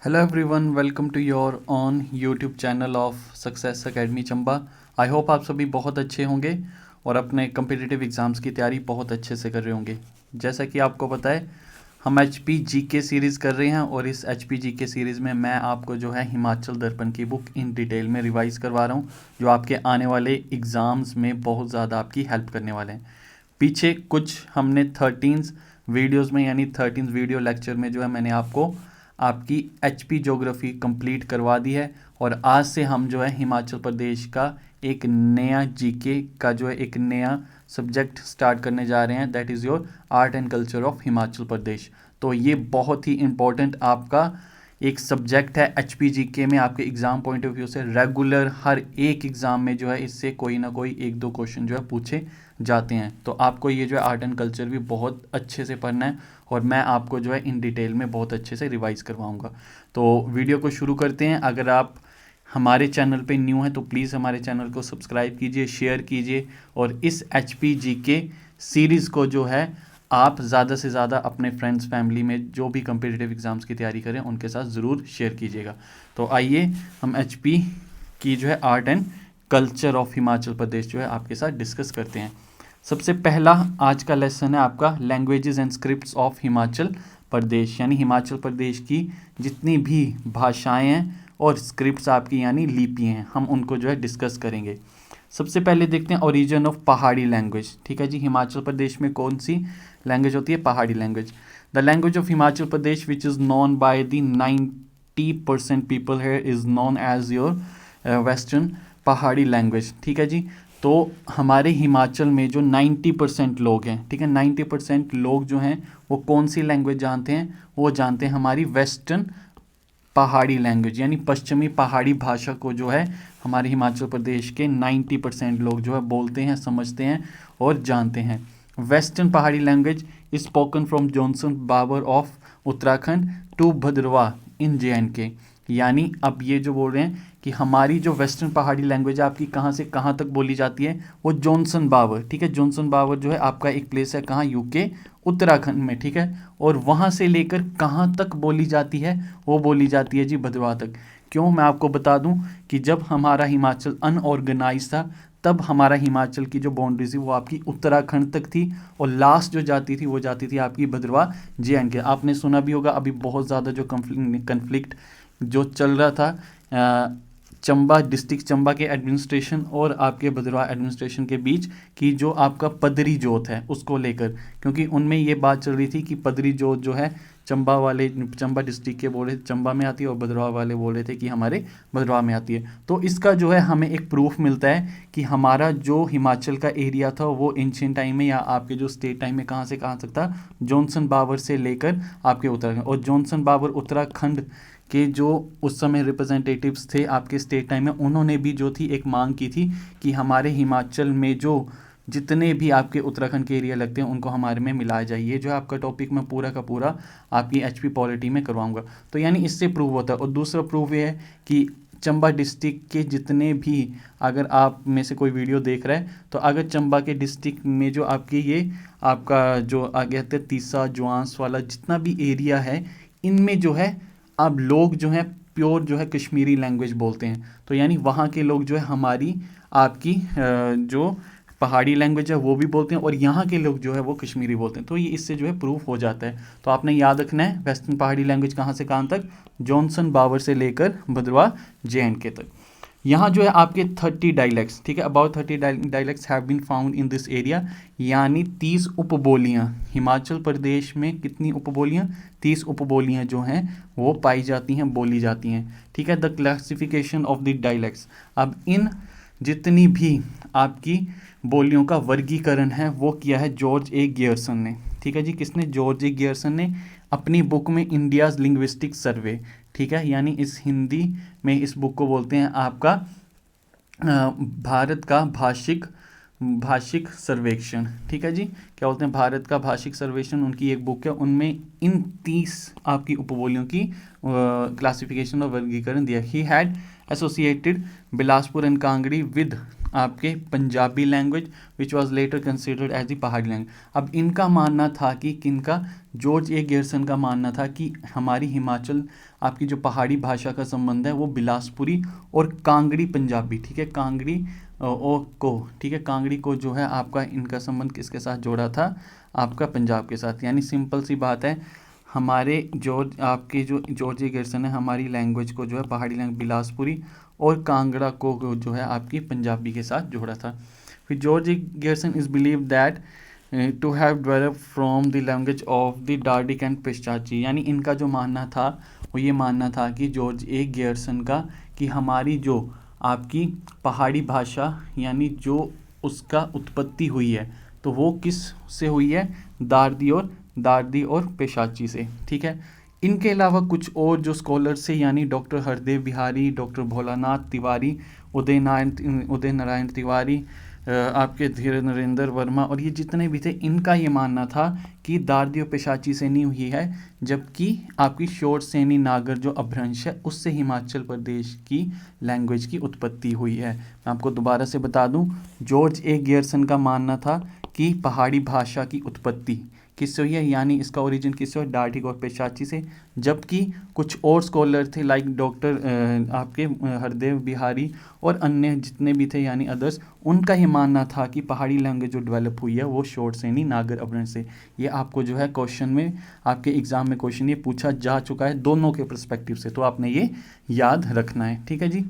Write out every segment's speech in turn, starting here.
Hello everyone, welcome to your own YouTube channel of success academy Chamba. I hope आप सभी बहुत अच्छे होंगे और अपने कम्पिटिटिव एग्ज़ाम्स की तैयारी बहुत अच्छे से कर रहे होंगे। जैसा कि आपको पता है हम HP GK सीरीज़ कर रहे हैं और इस HP GK सीरीज़ में मैं आपको जो है हिमाचल दर्पण की बुक इन डिटेल में रिवाइज़ करवा रहा हूँ, जो आपके आने वाले एग्ज़ाम्स में बहुत ज़्यादा आपकी हेल्प करने वाले हैं। पीछे कुछ हमने 13 वीडियोज़ में यानी 13 वीडियो लेक्चर में जो है मैंने आपको आपकी HP ज्योग्राफी कंप्लीट करवा दी है और आज से हम जो है हिमाचल प्रदेश का एक नया GK का जो है एक नया सब्जेक्ट स्टार्ट करने जा रहे हैं, that is your art and culture of Himachal Pradesh. तो ये बहुत ही इम्पोर्टेंट आपका एक सब्जेक्ट है HP GK में। आपके एग्ज़ाम पॉइंट ऑफ व्यू से रेगुलर हर एक एग्ज़ाम में जो है इससे कोई ना कोई एक दो क्वेश्चन जो है पूछे जाते हैं। तो आपको ये जो है आर्ट एंड कल्चर भी बहुत अच्छे से पढ़ना है और मैं आपको जो है इन डिटेल में बहुत अच्छे से रिवाइज़ करवाऊंगा। तो वीडियो को शुरू करते हैं। अगर आप हमारे चैनल पे न्यू हैं तो प्लीज़ हमारे चैनल को सब्सक्राइब कीजिए, शेयर कीजिए और इस HP GK सीरीज़ को जो है आप ज़्यादा से ज़्यादा अपने फ्रेंड्स फैमिली में जो भी कम्पिटिटिव एग्ज़ाम्स की तैयारी करें उनके साथ ज़रूर शेयर कीजिएगा। तो आइए हम HP की जो है art and culture of Himachal Pradesh जो है आपके साथ डिस्कस करते हैं। सबसे पहला आज का लेसन है आपका languages and scripts of Himachal Pradesh, यानी हिमाचल प्रदेश की जितनी भी भाषाएं हैं और स्क्रिप्ट्स आपकी यानी लिपि हैं, हम उनको जो है डिस्कस करेंगे। सबसे पहले देखते हैं ओरिजिन ऑफ पहाड़ी लैंग्वेज। ठीक है जी, हिमाचल प्रदेश में कौन सी लैंग्वेज होती है? Pahari language. The language of Himachal Pradesh which is known by the 90% people here is known as your western Pahari language. ठीक है जी, तो हमारे हिमाचल में जो 90% लोग हैं, ठीक है, 90% लोग जो हैं वो कौन सी लैंग्वेज जानते हैं? वो जानते हैं हमारी वेस्टर्न पहाड़ी लैंग्वेज, यानी पश्चिमी पहाड़ी भाषा को जो है हमारे हिमाचल प्रदेश के 90% लोग जो है बोलते हैं, समझते हैं और जानते हैं। Western Pahari language is spoken from Jaunsar Bawar of Uttarakhand to Bhadrawah in JNK। यानी अब ये जो बोल रहे हैं कि हमारी जो वेस्टर्न पहाड़ी लैंग्वेज आपकी कहाँ से कहाँ तक बोली जाती है, वो जॉनसन बावर। ठीक है, जॉनसन बावर जो है आपका एक प्लेस है कहाँ? UK उत्तराखंड में। ठीक है, और वहाँ से लेकर कहाँ तक बोली जाती है? वो बोली जाती है जी भद्रवाह तक। क्यों? मैं आपको बता दूं कि जब हमारा हिमाचल अनऑर्गेनाइज था तब हमारा हिमाचल की जो बाउंड्री थी वो आपकी उत्तराखंड तक थी और लास्ट जो जाती थी वो जाती थी आपकी भद्रवाह JNK। आपने सुना भी होगा अभी बहुत ज़्यादा जो कन्फ्लिक्ट जो चल रहा था चंबा डिस्ट्रिक्ट चंबा के एडमिनिस्ट्रेशन और आपके भद्रवाह एडमिनिस्ट्रेशन के बीच की जो आपका पदरी जोत है उसको लेकर, क्योंकि उनमें ये बात चल रही थी कि पदरी जोत जो है चंबा वाले चंबा डिस्ट्रिक्ट के बोल रहे थे चंबा में आती है और भद्रवाह वाले बोल रहे थे कि हमारे भद्रवाह में आती है। तो इसका जो है हमें एक प्रूफ मिलता है कि हमारा जो हिमाचल का एरिया था वो एंशिएंट टाइम में या आपके जो स्टेट टाइम में कहाँ से कहाँ तक था? जॉनसन बावर से लेकर आपके उत्तराखंड। और जॉनसन बावर उत्तराखंड के जो उस समय रिप्रेजेंटेटिव्स थे आपके स्टेट टाइम में, उन्होंने भी जो थी एक मांग की थी कि हमारे हिमाचल में जो जितने भी आपके उत्तराखंड के एरिया लगते हैं उनको हमारे में मिलाया जाए। ये जो है आपका टॉपिक मैं पूरा का पूरा आपकी HP पॉलिटी में करवाऊंगा। तो यानी इससे प्रूव होता है। और दूसरा प्रूव ये है कि चंबा डिस्ट्रिक्ट के जितने भी, अगर आप में से कोई वीडियो देख रहा है तो अगर चंबा के डिस्ट्रिक्ट में जो आपकी ये आपका जो आगे कहते हैं तीसा ज्वांस वाला जितना भी एरिया है, इनमें जो है अब लोग जो हैं प्योर जो है कश्मीरी लैंग्वेज बोलते हैं। तो यानी वहाँ के लोग जो है हमारी आपकी जो पहाड़ी लैंग्वेज है वो भी बोलते हैं और यहाँ के लोग जो है वो कश्मीरी बोलते हैं। तो ये इससे जो है प्रूफ हो जाता है। तो आपने याद रखना है वेस्टर्न पहाड़ी लैंग्वेज कहाँ से कहाँ तक? जॉनसन बावर से लेकर भद्रवाह JNK तक। यहाँ जो है आपके 30 डायलेक्ट्स, ठीक है, about 30 dialects have been found in this area, यानी 30 उपबोलियाँ। हिमाचल प्रदेश में कितनी उपबोलियाँ? 30 उपबोलियाँ जो हैं वो पाई जाती हैं, बोली जाती हैं। ठीक है, the classification of the dialects. अब इन जितनी भी आपकी बोलियों का वर्गीकरण है वो किया है जॉर्ज ए गियर्सन ने। ठीक है जी, किसने? जॉर्ज ए गियर्सन ने अपनी बुक में इंडियाज़ लिंग्विस्टिक सर्वे। ठीक है, यानी इस हिंदी में इस बुक को बोलते हैं आपका भारत का भाषिक सर्वेक्षण। ठीक है जी, क्या बोलते हैं? भारत का भाषिक सर्वेक्षण उनकी एक बुक है, उनमें इन 30 आपकी उपबोलियों की क्लासिफिकेशन और वर्गीकरण दिया। He had associated Bilaspur and Kangri with आपके Punjabi language which was later considered as the Pahari language. अब इनका मानना था कि किनका, जॉर्ज ए ग्यर्सन का मानना था कि हमारी हिमाचल आपकी जो पहाड़ी भाषा का संबंध है वो बिलासपुरी और कांगड़ी पंजाबी, ठीक है, कांगड़ी ठीक है, कांगड़ी को जो है आपका इनका संबंध किसके साथ जोड़ा था, आपका पंजाब के साथ। यानी सिंपल सी बात है, हमारे जो जॉर्ज ए ग्यर्सन है हमारी लैंग्वेज को जो है पहाड़ी लैंग्वेज बिलासपुरी और कांगड़ा को जो है आपकी पंजाबी के साथ जोड़ा था। फिर George A Grierson is believe that to have developed from the language of the Dardic and Paishachi. यानी इनका जो मानना था वो ये मानना था कि जॉर्ज ए ग्यर्सन का कि हमारी जो आपकी पहाड़ी भाषा यानी जो उसका उत्पत्ति हुई है तो वो किस से हुई है, दार्दी और पेशाची से, ठीक है। इनके अलावा कुछ और जो स्कॉलर्स थे यानी डॉक्टर हरदेव बिहारी, डॉक्टर भोलानाथ तिवारी, उदय नारायण तिवारी, आपके धीर नरेंद्र वर्मा और ये जितने भी थे, इनका ये मानना था कि दार्दी और पेशाची से नहीं हुई है, जबकि आपकी शोर सेनी नागर जो अपभ्रंश है उससे हिमाचल प्रदेश की लैंग्वेज की उत्पत्ति हुई है। मैं आपको दोबारा से बता दूं, जॉर्ज ए ग्यर्सन का मानना था कि पहाड़ी भाषा की उत्पत्ति किससे हुई है, यानी इसका ओरिजिन किससे हुआ, डार्डिक और पेशाची से। जबकि कुछ और स्कॉलर थे लाइक डॉक्टर आपके हरदेव बिहारी और अन्य जितने भी थे यानी अदर्स, उनका ये मानना था कि पहाड़ी लैंग्वेज जो डेवलप हुई है वो शोर सेनी नागर अपभ्रंश से। ये आपको जो है क्वेश्चन में, आपके एग्जाम में क्वेश्चन ये पूछा जा चुका है दोनों के पर्सपेक्टिव से, तो आपने ये याद रखना है, ठीक है जी।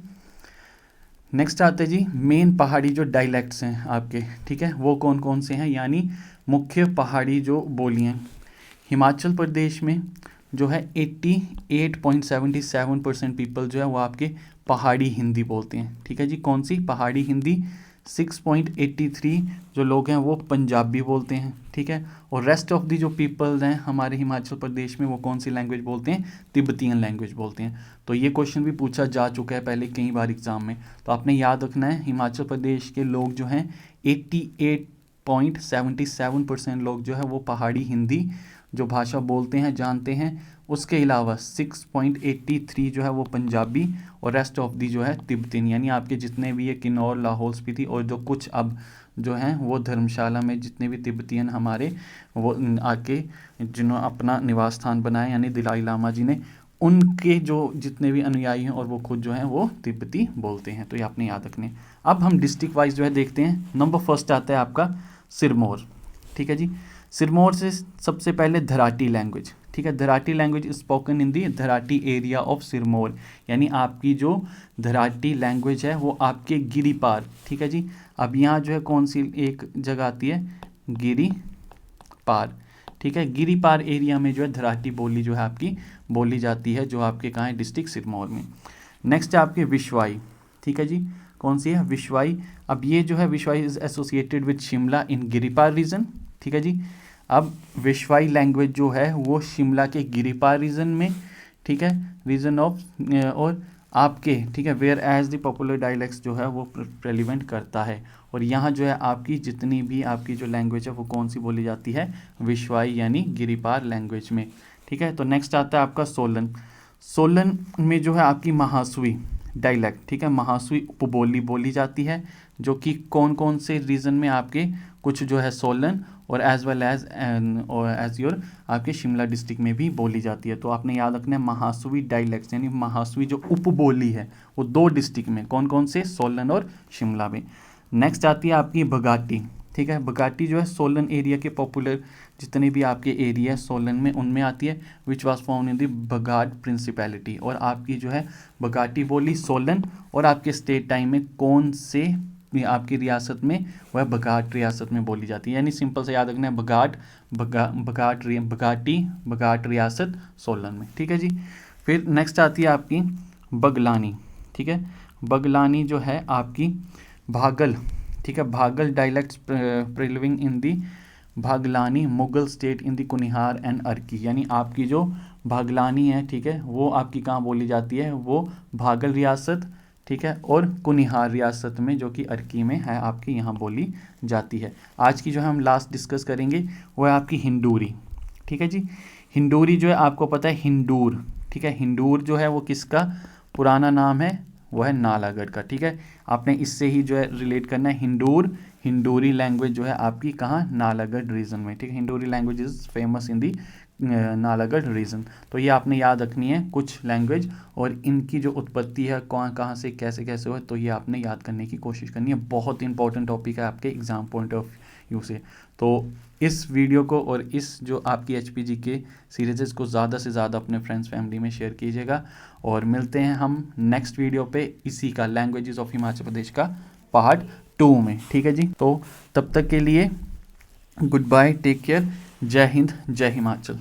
नेक्स्ट आते हैं जी मेन पहाड़ी जो डायलैक्ट्स हैं आपके, ठीक है, वो कौन कौन से हैं, यानी मुख्य पहाड़ी जो बोलियाँ। हिमाचल प्रदेश में जो है 88.77% पीपल जो है वो आपके पहाड़ी हिंदी बोलते हैं, ठीक है जी। कौन सी, पहाड़ी हिंदी। 6.83 जो लोग हैं वो पंजाबी बोलते हैं, ठीक है। और रेस्ट ऑफ दी जो पीपल्स हैं हमारे हिमाचल प्रदेश में वो कौन सी लैंग्वेज बोलते हैं, तिब्बतियन लैंग्वेज बोलते हैं। तो ये क्वेश्चन भी पूछा जा चुका है पहले कई बार एग्जाम में, तो आपने याद रखना है हिमाचल प्रदेश के लोग जो हैं 88.77% लोग जो है वो पहाड़ी हिंदी जो भाषा बोलते हैं, जानते हैं। उसके अलावा 6.83 जो है वो पंजाबी और रेस्ट ऑफ दी जो है तिब्बतियन, यानी आपके जितने भी ये किन्नौर, लाहौल स्पीति और जो कुछ अब जो हैं वो धर्मशाला में जितने भी तिब्बतियन हमारे वो आके जिन्होंने अपना निवास स्थान बनाया यानी दलाई लामा जी ने, उनके जो जितने भी अनुयायी हैं और वो खुद जो हैं वो तिब्बती बोलते हैं, तो ये आपने याद रखने। अब हम डिस्ट्रिक्ट वाइज जो है देखते हैं। नंबर फर्स्ट आता है आपका सिरमौर, ठीक है जी। सिरमौर से सबसे पहले धराटी लैंग्वेज, ठीक है, Dharati language spoken in the Dharati area of Sirmaur, यानी आपकी जो धराटी लैंग्वेज है वो आपके गिरिपार, ठीक है जी। अब यहाँ जो है कौन सी एक जगह आती है, गिरिपार, ठीक है, गिरिपार एरिया में जो है धराटी बोली जो है आपकी बोली जाती है, जो आपके कहाँ है, डिस्ट्रिक्ट सिरमौर में। नेक्स्ट है आपके विश्वाई, ठीक है जी, कौन सी है, विश्वाई। अब ये जो है Vishwai is associated with Shimla in Giripar region, ठीक है जी। अब विश्वाई लैंग्वेज जो है वो शिमला के गिरिपार रीजन में, ठीक है, रीजन ऑफ और आपके, ठीक है, whereas the popular dialects जो है वो प्रेलिवेंट करता है। और यहाँ जो है आपकी जितनी भी आपकी जो लैंग्वेज है वो कौन सी बोली जाती है, विश्वाई यानी गिरिपार लैंग्वेज में, ठीक है। तो नेक्स्ट आता है आपका सोलन। सोलन में जो है आपकी महासुई डायलैक्ट, ठीक है, महासुई उपबोली बोली जाती है, जो कि कौन कौन से रीजन में आपके कुछ जो है सोलन और एज वेल एज योर आपके शिमला डिस्ट्रिक्ट में भी बोली जाती है। तो आपने याद रखना है महासुई डायलैक्ट्स यानी महासुई जो उपबोली है वो दो डिस्ट्रिक्ट में, कौन कौन से, सोलन और शिमला में। नेक्स्ट आती है आपकी बघाटी, ठीक है, बघाटी जो है सोलन एरिया के पॉपुलर जितने भी आपके एरिया है सोलन में उनमें आती है, which was found in the Baghat principality. और आपकी जो है बघाटी बोली सोलन और आपके स्टेट टाइम में कौन से आपकी रियासत में, वह बघाट रियासत में बोली जाती है, यानी सिंपल से याद रखना है बघाट रियासत सोलन में, ठीक है जी। फिर नेक्स्ट आती है आपकी बगलानी, ठीक है, बगलानी जो है आपकी भागल, ठीक है, Baghal dialects prevailing in the Baghlani Mughal state in the Kunihar and Arki, यानी आपकी जो भागलानी है, ठीक है, वो आपकी कहाँ बोली जाती है, वो भागल रियासत, ठीक है, और कुनिहार रियासत में जो कि अर्की में है आपकी यहाँ बोली जाती है। आज की जो है हम लास्ट डिस्कस करेंगे वो है आपकी हिंडूरी, ठीक है जी। हिंडूरी जो है आपको पता है हिंदूर, ठीक है, हिंदूर जो है वो किसका पुराना नाम है, वो है नालागढ़ का। ठीक है, आपने इससे ही जो है रिलेट करना है। हिंडूरी लैंग्वेज जो है आपकी कहाँ, नालागढ़ रीजन में। ठीक है, Hinduri language is famous in the Nalagarh region. तो ये आपने याद रखनी है कुछ लैंग्वेज, और इनकी जो उत्पत्ति है कहाँ कहाँ से कैसे कैसे हो, तो ये आपने याद करने की कोशिश करनी है। बहुत इंपॉर्टेंट टॉपिक है आपके एग्जाम पॉइंट ऑफ व्यू से। तो इस वीडियो को और इस जो आपकी HPG के सीरीज़ को ज़्यादा से ज़्यादा अपने फ्रेंड्स फैमिली में शेयर कीजिएगा, और मिलते हैं हम नेक्स्ट वीडियो पे इसी का लैंग्वेजेस ऑफ हिमाचल प्रदेश का पार्ट 2 में। ठीक है जी, तो तब तक के लिए गुड बाय, टेक केयर, जय हिंद, जय हिमाचल।